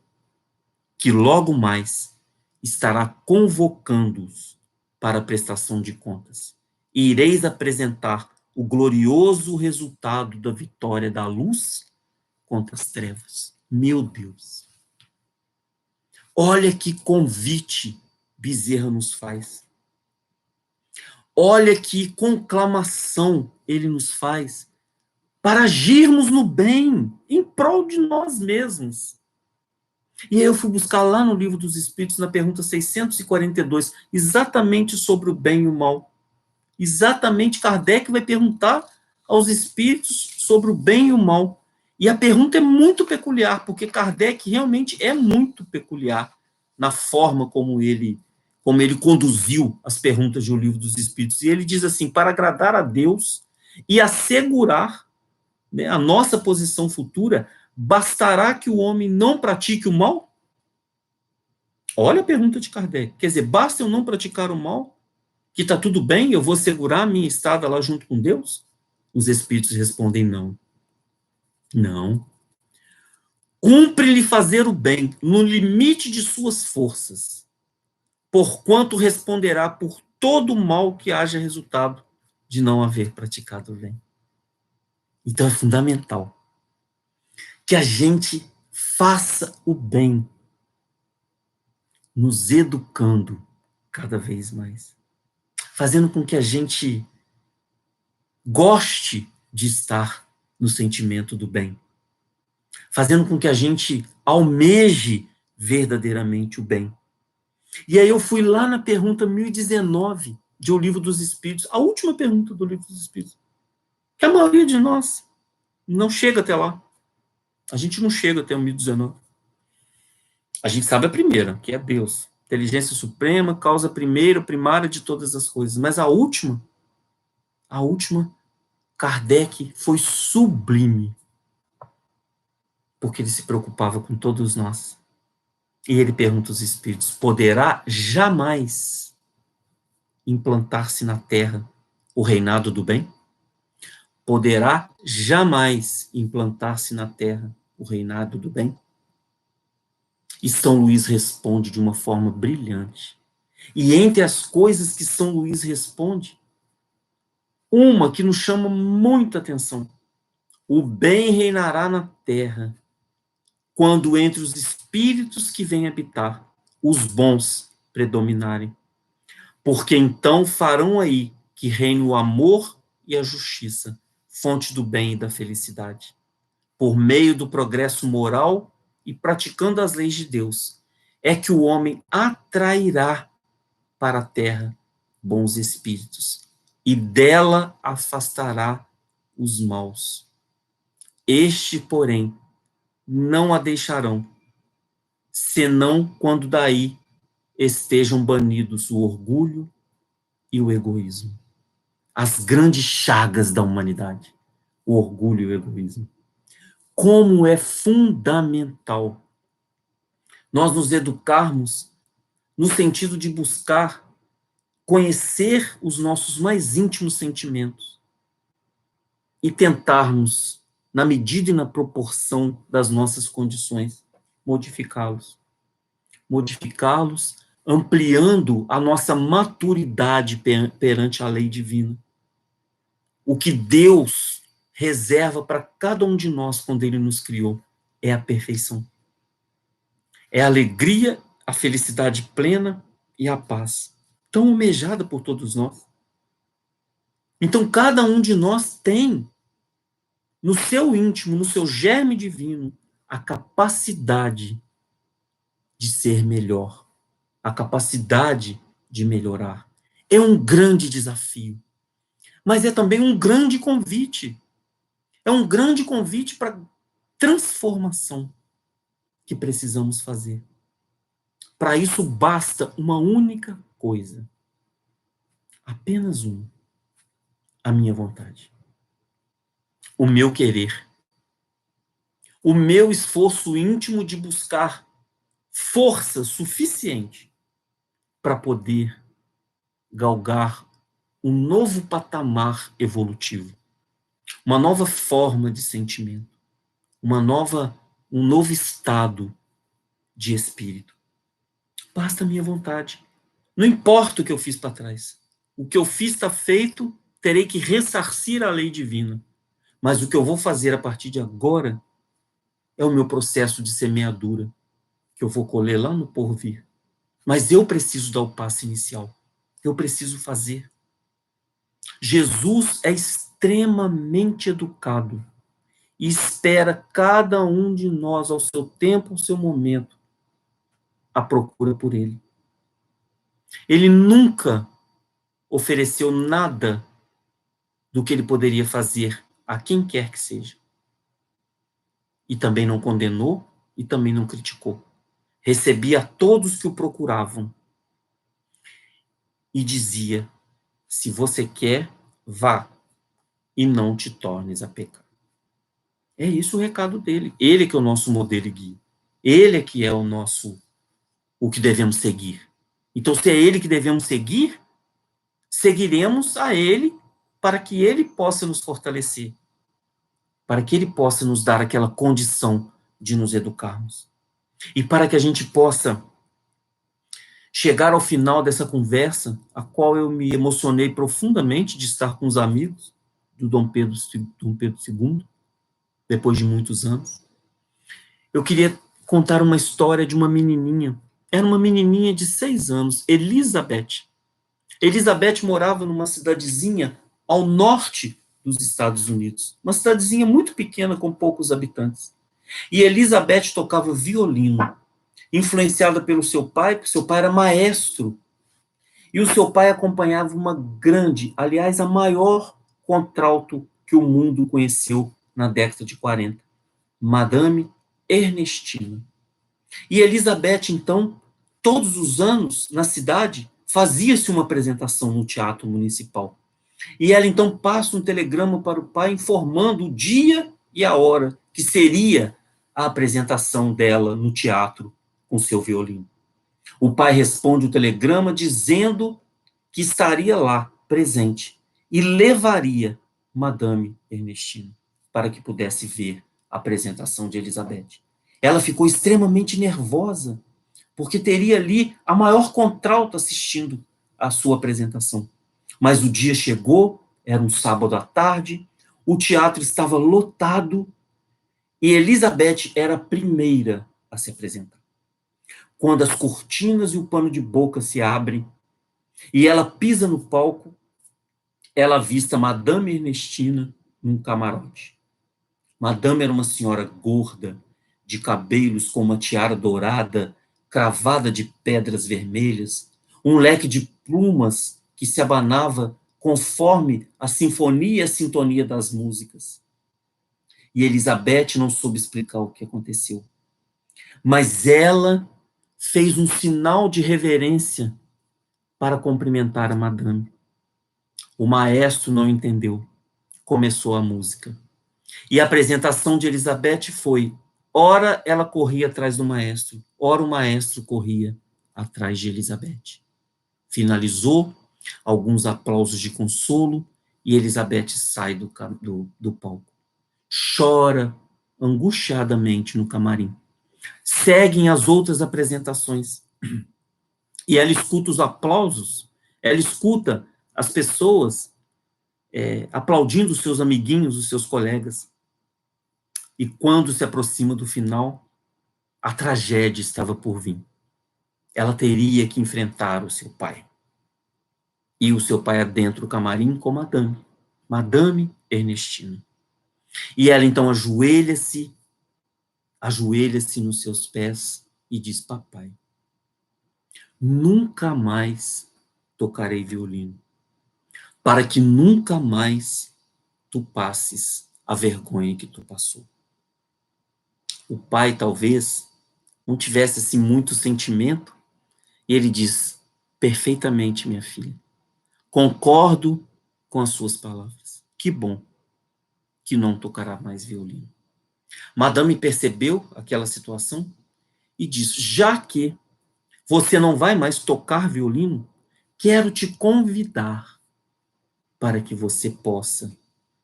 que logo mais estará convocando-os para a prestação de contas. E ireis apresentar o glorioso resultado da vitória da luz contra as trevas. Meu Deus! Olha que convite Bezerra nos faz. Olha que conclamação ele nos faz para agirmos no bem, em prol de nós mesmos. E aí eu fui buscar lá no Livro dos Espíritos, na pergunta 642, exatamente sobre o bem e o mal. Exatamente, Kardec vai perguntar aos espíritos sobre o bem e o mal. E a pergunta é muito peculiar, porque Kardec realmente é muito peculiar na forma como ele conduziu as perguntas de O Livro dos Espíritos. E ele diz assim, para agradar a Deus e assegurar, né, a nossa posição futura, bastará que o homem não pratique o mal? Olha a pergunta de Kardec. Quer dizer, basta eu não praticar o mal? Que está tudo bem? Eu vou segurar a minha estada lá junto com Deus? Os espíritos respondem não. Não. Cumpre-lhe fazer o bem no limite de suas forças, porquanto responderá por todo o mal que haja resultado de não haver praticado o bem. Então é fundamental que a gente faça o bem, nos educando cada vez mais, fazendo com que a gente goste de estar no sentimento do bem, fazendo com que a gente almeje verdadeiramente o bem. E aí eu fui lá na pergunta 1019 de O Livro dos Espíritos, a última pergunta do Livro dos Espíritos, que a maioria de nós não chega até lá. A gente não chega até o 1019. A gente sabe a primeira, que é Deus. Inteligência suprema, causa primeira, primária de todas as coisas. Mas a última, Kardec foi sublime, porque ele se preocupava com todos nós. E ele pergunta aos espíritos: poderá jamais implantar-se na Terra o reinado do bem? Poderá jamais implantar-se na Terra o reinado do bem? E São Luís responde de uma forma brilhante. E entre as coisas que São Luís responde, uma que nos chama muita atenção: o bem reinará na terra quando entre os espíritos que vêm habitar, os bons predominarem. Porque então farão aí que reine o amor e a justiça, fonte do bem e da felicidade. Por meio do progresso moral e praticando as leis de Deus, é que o homem atrairá para a terra bons espíritos e dela afastará os maus. Este, porém, não a deixarão, senão quando daí estejam banidos o orgulho e o egoísmo. As grandes chagas da humanidade, o orgulho e o egoísmo. Como é fundamental nós nos educarmos no sentido de buscar conhecer os nossos mais íntimos sentimentos e tentarmos, na medida e na proporção das nossas condições, modificá-los. Modificá-los, ampliando a nossa maturidade perante a lei divina. O que Deus reserva para cada um de nós quando Ele nos criou é a perfeição. É a alegria, a felicidade plena e a paz, tão almejada por todos nós. Então, cada um de nós tem, no seu íntimo, no seu germe divino, a capacidade de ser melhor, a capacidade de melhorar. É um grande desafio, mas é também um grande convite. É um grande convite para transformação que precisamos fazer. Para isso basta uma única coisa, apenas uma: a minha vontade, o meu querer, o meu esforço íntimo de buscar força suficiente para poder galgar um novo patamar evolutivo, uma nova forma de sentimento, um novo estado de espírito. Basta a minha vontade. Não importa o que eu fiz para trás. O que eu fiz está feito, terei que ressarcir a lei divina. Mas o que eu vou fazer a partir de agora é o meu processo de semeadura, que eu vou colher lá no porvir. Mas eu preciso dar o passo inicial. Eu preciso fazer. Jesus é extremamente educado e espera cada um de nós ao seu tempo, ao seu momento, a procura por ele. Ele nunca ofereceu nada do que ele poderia fazer a quem quer que seja. E também não condenou e também não criticou. Recebia a todos que o procuravam e dizia: se você quer, vá e não te tornes a pecar. É isso o recado dele. Ele que é o nosso modelo e guia. Ele é que é o que devemos seguir. Então, se é ele que devemos seguir, seguiremos a ele para que ele possa nos fortalecer, para que ele possa nos dar aquela condição de nos educarmos. E para que a gente possa chegar ao final dessa conversa, a qual eu me emocionei profundamente de estar com os amigos do Dom Pedro II, depois de muitos anos. Eu queria contar uma história de uma menininha. Era uma menininha de 6 anos, Elizabeth. Elizabeth morava numa cidadezinha ao norte dos Estados Unidos. Uma cidadezinha muito pequena, com poucos habitantes. E Elizabeth tocava violino, influenciada pelo seu pai, porque seu pai era maestro. E o seu pai acompanhava uma grande, aliás, a maior contralto que o mundo conheceu na década de 40, Madame Ernestina. E Elizabeth, então, todos os anos, na cidade, fazia-se uma apresentação no teatro municipal. E ela, então, passa um telegrama para o pai informando o dia e a hora que seria a apresentação dela no teatro com seu violino. O pai responde o telegrama dizendo que estaria lá, presente, e levaria Madame Ernestina para que pudesse ver a apresentação de Elizabeth. Ela ficou extremamente nervosa, porque teria ali a maior contralto assistindo à sua apresentação. Mas o dia chegou, era um sábado à tarde, o teatro estava lotado e Elizabeth era a primeira a se apresentar. Quando as cortinas e o pano de boca se abrem e ela pisa no palco, ela avista Madame Ernestina num camarote. Madame era uma senhora gorda, de cabelos com uma tiara dourada, cravada de pedras vermelhas, um leque de plumas que se abanava conforme a sinfonia e a sintonia das músicas. E Elizabeth não soube explicar o que aconteceu. Mas ela fez um sinal de reverência para cumprimentar a madame. O maestro não entendeu. Começou a música. E a apresentação de Elizabeth foi: ora ela corria atrás do maestro, ora o maestro corria atrás de Elizabeth. Finalizou, alguns aplausos de consolo, e Elizabeth sai do palco. Chora angustiadamente no camarim. Seguem as outras apresentações. E ela escuta os aplausos, ela escuta as pessoas aplaudindo os seus amiguinhos, os seus colegas. E quando se aproxima do final, a tragédia estava por vir. Ela teria que enfrentar o seu pai. E o seu pai adentro do camarim com Madame Ernestina. E ela então ajoelha-se nos seus pés e diz: papai, nunca mais tocarei violino, para que nunca mais tu passes a vergonha que tu passou. O pai talvez não tivesse assim muito sentimento, e ele diz: perfeitamente, minha filha, concordo com as suas palavras. Que bom que não tocará mais violino. Madame percebeu aquela situação e disse: já que você não vai mais tocar violino, quero te convidar para que você possa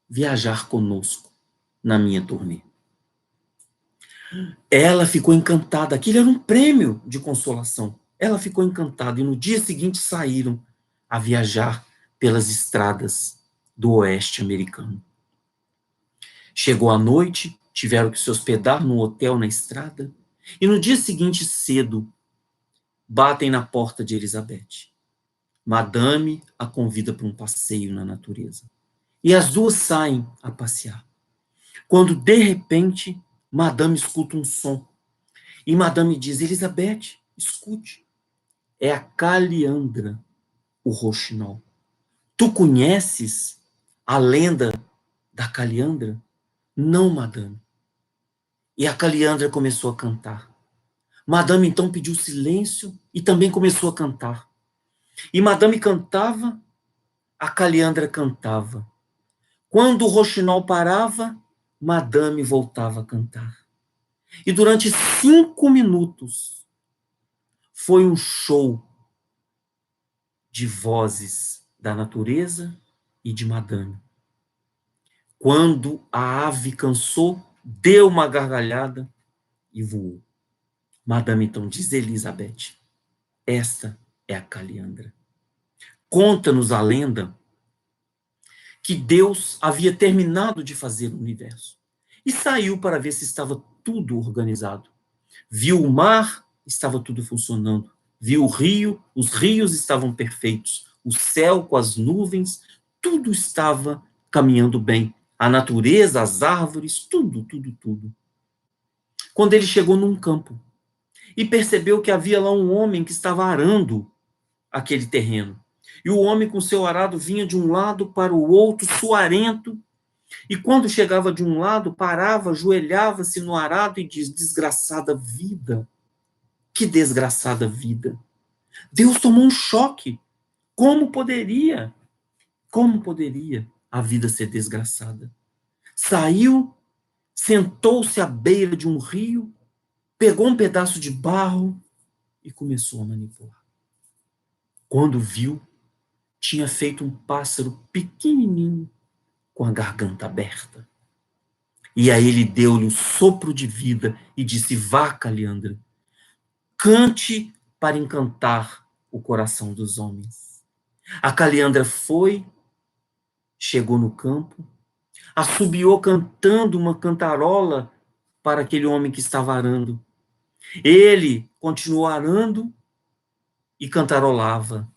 viajar conosco na minha turnê. Ela ficou encantada, aquilo era um prêmio de consolação. Ela ficou encantada e no dia seguinte saíram a viajar pelas estradas do oeste americano. Chegou a noite, tiveram que se hospedar num hotel na estrada, e no dia seguinte cedo, batem na porta de Elizabeth. Madame a convida para um passeio na natureza. E as duas saem a passear. Quando, de repente, Madame escuta um som. E Madame diz: Elizabeth, escute. É a Caliandra, o roxinol. Tu conheces a lenda da Caliandra? Não, Madame. E a Caliandra começou a cantar. Madame então pediu silêncio e também começou a cantar. E Madame cantava, a Caliandra cantava. Quando o roxinol parava, Madame voltava a cantar. E durante 5 minutos foi um show de vozes da natureza e de Madame. Quando a ave cansou, deu uma gargalhada e voou. Madame então diz: Elizabeth, esta é a Caliandra. Conta-nos a lenda que Deus havia terminado de fazer o universo e saiu para ver se estava tudo organizado. Viu o mar, estava tudo funcionando. Viu o rio, os rios estavam perfeitos. O céu com as nuvens, tudo estava caminhando bem. A natureza, as árvores, tudo. Quando ele chegou num campo e percebeu que havia lá um homem que estava arando aquele terreno. E o homem com seu arado vinha de um lado para o outro, suarento, e quando chegava de um lado, parava, ajoelhava-se no arado e diz: desgraçada vida, Que desgraçada vida. Deus tomou um choque. Como poderia a vida ser desgraçada? Saiu, sentou-se à beira de um rio, pegou um pedaço de barro e começou a manipular. Quando viu, tinha feito um pássaro pequenininho com a garganta aberta. E aí ele deu-lhe um sopro de vida e disse: vá, Caliandra, cante para encantar o coração dos homens. A Caliandra foi, chegou no campo, assobiou cantando uma cantarola para aquele homem que estava arando. Ele continuou arando e cantarolava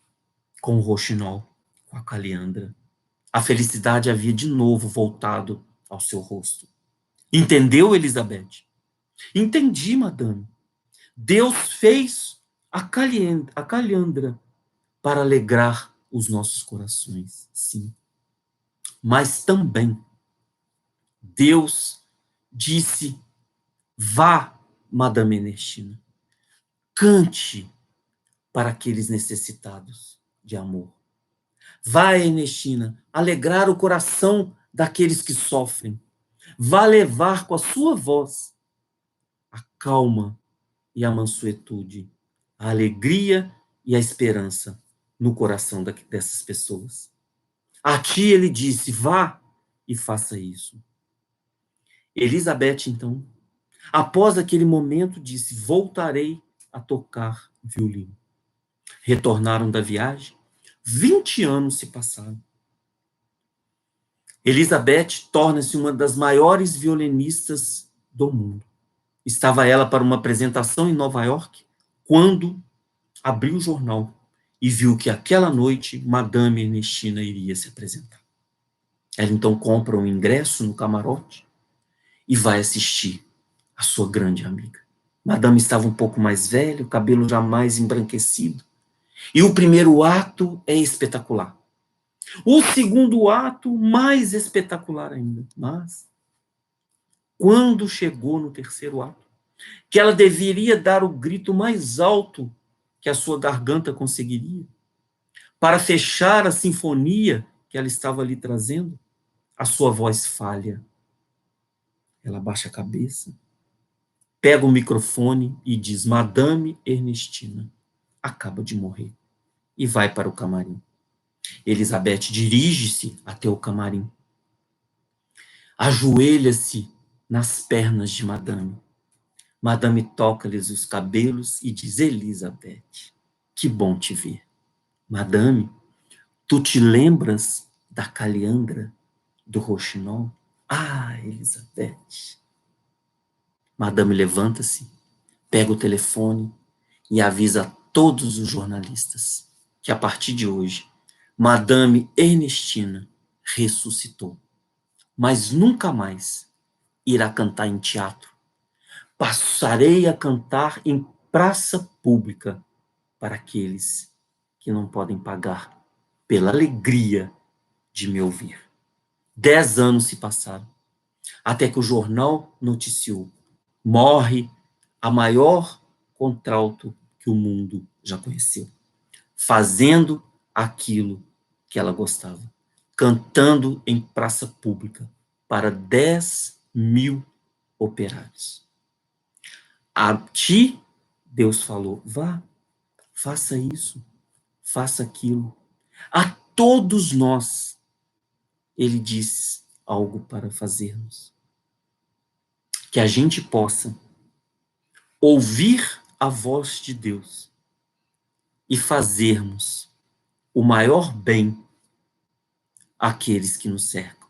com o roxinol, com a Caliandra. A felicidade havia de novo voltado ao seu rosto. Entendeu, Elizabeth? Entendi, madame. Deus fez a Caliandra para alegrar os nossos corações, sim. Mas também Deus disse: vá, madame Ernestina, cante para aqueles necessitados de amor. Vá, Ernestina, alegrar o coração daqueles que sofrem. Vá levar com a sua voz a calma e a mansuetude, a alegria e a esperança no coração dessas pessoas. A ti ele disse: vá e faça isso. Elizabeth, então, após aquele momento, disse: voltarei a tocar violino. Retornaram da viagem, 20 anos se passaram. Elizabeth torna-se uma das maiores violinistas do mundo. Estava ela para uma apresentação em Nova York, quando abriu o jornal e viu que aquela noite Madame Ernestina iria se apresentar. Ela então compra um ingresso no camarote e vai assistir a sua grande amiga. Madame estava um pouco mais velha, o cabelo já mais embranquecido. E o primeiro ato é espetacular. O segundo ato, mais espetacular ainda. Mas, quando chegou no terceiro ato, que ela deveria dar o grito mais alto que a sua garganta conseguiria, para fechar a sinfonia que ela estava ali trazendo, a sua voz falha. Ela abaixa a cabeça, pega o microfone e diz: Madame Ernestina acaba de morrer. E vai para o camarim. Elizabeth dirige-se até o camarim. Ajoelha-se nas pernas de Madame. Madame toca-lhes os cabelos e diz: Elizabeth, que bom te ver. Madame, tu te lembras da Caliandra, do roxinol? Ah, Elizabeth. Madame levanta-se, pega o telefone e avisa a todos os jornalistas que a partir de hoje, Madame Ernestina ressuscitou, mas nunca mais irá cantar em teatro. Passarei a cantar em praça pública para aqueles que não podem pagar pela alegria de me ouvir. 10 anos se passaram, até que o jornal noticiou: morre a maior contralto que o mundo já conheceu, fazendo aquilo que ela gostava, cantando em praça pública para 10.000 operários. A ti, Deus falou: vá, faça isso, faça aquilo. A todos nós, ele disse algo para fazermos. Que a gente possa ouvir a voz de Deus e fazermos o maior bem àqueles que nos cercam.